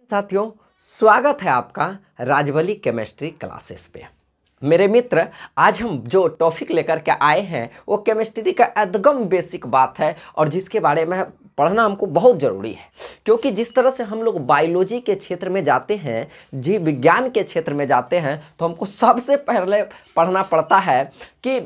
साथियों, स्वागत है आपका राजवली केमिस्ट्री क्लासेस पे। मेरे मित्र, आज हम जो टॉपिक लेकर के आए हैं वो केमिस्ट्री का एकदम बेसिक बात है और जिसके बारे में पढ़ना हमको बहुत ज़रूरी है, क्योंकि जिस तरह से हम लोग बायोलॉजी के क्षेत्र में जाते हैं, जीव विज्ञान के क्षेत्र में जाते हैं, तो हमको सबसे पहले पढ़ना पड़ता है कि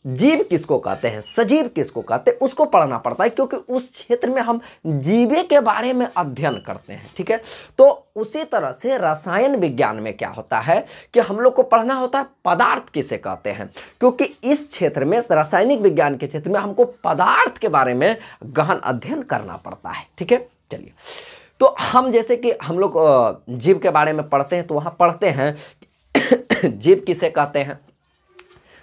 जीव किसको कहते हैं, सजीव किसको कहते हैं, उसको पढ़ना पड़ता है, क्योंकि उस क्षेत्र में हम जीवे के बारे में अध्ययन करते हैं। ठीक है, तो उसी तरह से रसायन विज्ञान में क्या होता है कि हम लोग को पढ़ना होता है पदार्थ किसे कहते हैं, क्योंकि इस क्षेत्र में, रासायनिक विज्ञान के क्षेत्र में हमको पदार्थ के बारे में गहन अध्ययन करना पड़ता है। ठीक है, चलिए, तो हम जैसे कि हम लोग जीव के बारे में पढ़ते हैं, तो वहाँ पढ़ते हैं जीव किसे कहते हैं।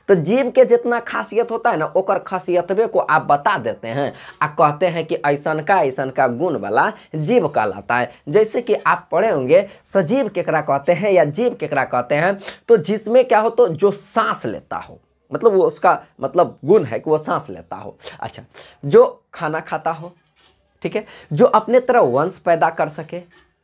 तो जीव के जितना खासियत होता है ना, ओकर खासियतवे को आप बता देते हैं, आप कहते हैं कि ऐसन का गुण वाला जीव कहलाता है। जैसे कि आप पढ़े होंगे सजीव केकरा कहते हैं या जीव केकरा कहते हैं, तो जिसमें क्या हो, तो जो सांस लेता हो, मतलब वो उसका मतलब गुण है कि वो सांस लेता हो। अच्छा, जो खाना खाता हो, ठीक है, जो अपने तरह वंश पैदा कर सके,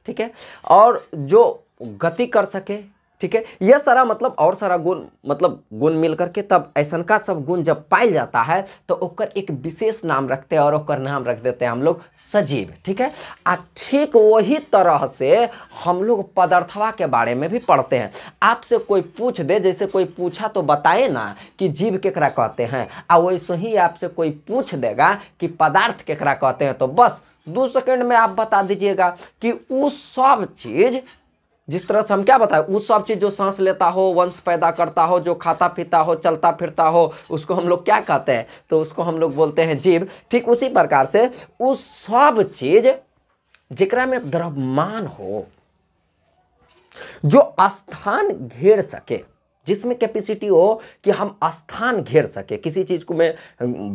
ठीक है, और जो गति कर सके, ठीक है, यह सारा मतलब और सारा गुण, मतलब गुण मिल करके तब ऐसन का सब गुण जब पाइल जाता है तो ओकर एक विशेष नाम रखते हैं और ओकर नाम रख देते हैं हम लोग सजीव। ठीक है, ठीक वही तरह से हम लोग पदार्थवा के बारे में भी पढ़ते हैं। आपसे कोई पूछ दे, जैसे कोई पूछा तो बताए ना कि जीव केकरा कहते हैं, और वैसे ही आपसे कोई पूछ देगा कि पदार्थ केकरा कहते हैं, तो बस 2 सेकंड में आप बता दीजिएगा कि वो सब चीज़, जिस तरह से हम क्या बताएं, वो सब चीज़ जो सांस लेता हो, वंश पैदा करता हो, जो खाता पीता हो, चलता फिरता हो, उसको हम लोग क्या कहते हैं, तो उसको हम लोग बोलते हैं जीव। ठीक उसी प्रकार से वो सब चीज़ जिकरा में द्रव्यमान हो, जो स्थान घेर सके, जिसमें कैपेसिटी हो कि हम स्थान घेर सके, किसी चीज़ को में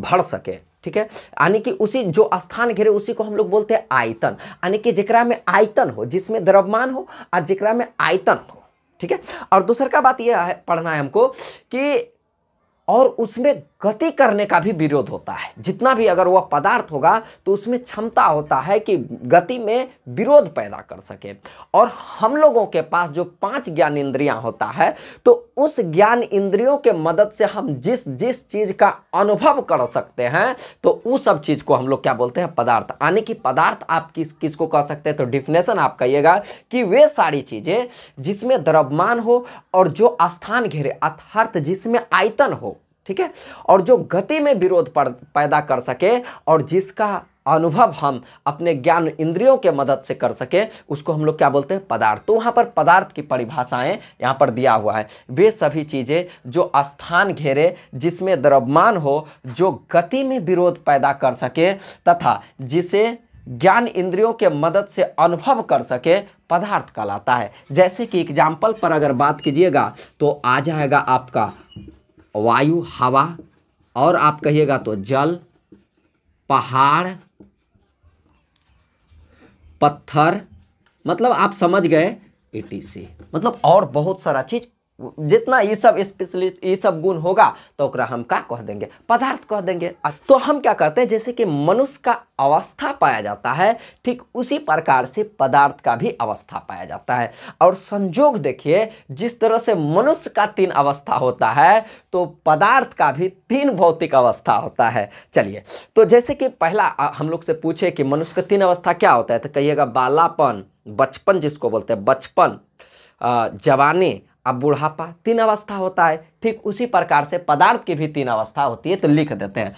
भर सके। ठीक है, यानी कि उसी जो स्थान घेरे उसी को हम लोग बोलते हैं आयतन, यानी कि जिकरा में आयतन हो, जिसमें द्रव्यमान हो और जिकरा में आयतन हो। ठीक है, और दूसरा का बात यह है, पढ़ना है हमको कि और उसमें गति करने का भी विरोध होता है। जितना भी अगर वह पदार्थ होगा तो उसमें क्षमता होता है कि गति में विरोध पैदा कर सके। और हम लोगों के पास जो 5 ज्ञान इंद्रियां होता है, तो उस ज्ञान इंद्रियों के मदद से हम जिस जिस चीज का अनुभव कर सकते हैं, तो उस सब चीज को हम लोग क्या बोलते हैं, पदार्थ। यानी कि पदार्थ आप किसको कह सकते हैं, तो डिफिनेशन आप कहिएगा कि वे सारी चीजें जिसमें द्रव्यमान हो और जो स्थान घेरे, अर्थात जिसमें आयतन हो, ठीक है, और जो गति में विरोध पैदा कर सके और जिसका अनुभव हम अपने ज्ञान इंद्रियों के मदद से कर सके, उसको हम लोग क्या बोलते हैं, पदार्थ। तो वहाँ पर पदार्थ की परिभाषाएं यहाँ पर दिया हुआ है। वे सभी चीज़ें जो स्थान घेरे, जिसमें द्रव्यमान हो, जो गति में विरोध पैदा कर सके तथा जिसे ज्ञान इंद्रियों के मदद से अनुभव कर सके, पदार्थ कहलाता है। जैसे कि एग्जाम्पल पर अगर बात कीजिएगा तो आ जाएगा आपका वायु, हवा, और आप कहिएगा तो जल, पहाड़, पत्थर, मतलब आप समझ गए, ETC, मतलब और बहुत सारा चीज, जितना ये सब स्पेशलिस्ट, ये सब गुण होगा तो ओकरा हम क्या कह देंगे, पदार्थ कह देंगे। तो हम क्या कहते हैं, जैसे कि मनुष्य का अवस्था पाया जाता है, ठीक उसी प्रकार से पदार्थ का भी अवस्था पाया जाता है। और संजोग देखिए, जिस तरह से मनुष्य का 3 अवस्था होता है, तो पदार्थ का भी 3 भौतिक अवस्था होता है। चलिए, तो जैसे कि पहला हम लोग से पूछे कि मनुष्य का 3 अवस्था क्या होता है, तो कहिएगा बालापन, बचपन जिसको बोलते हैं, बचपन, जवानी, अब बुढ़ापा, 3 अवस्था होता है। ठीक उसी प्रकार से पदार्थ की भी 3 अवस्था होती है, तो लिख देते हैं।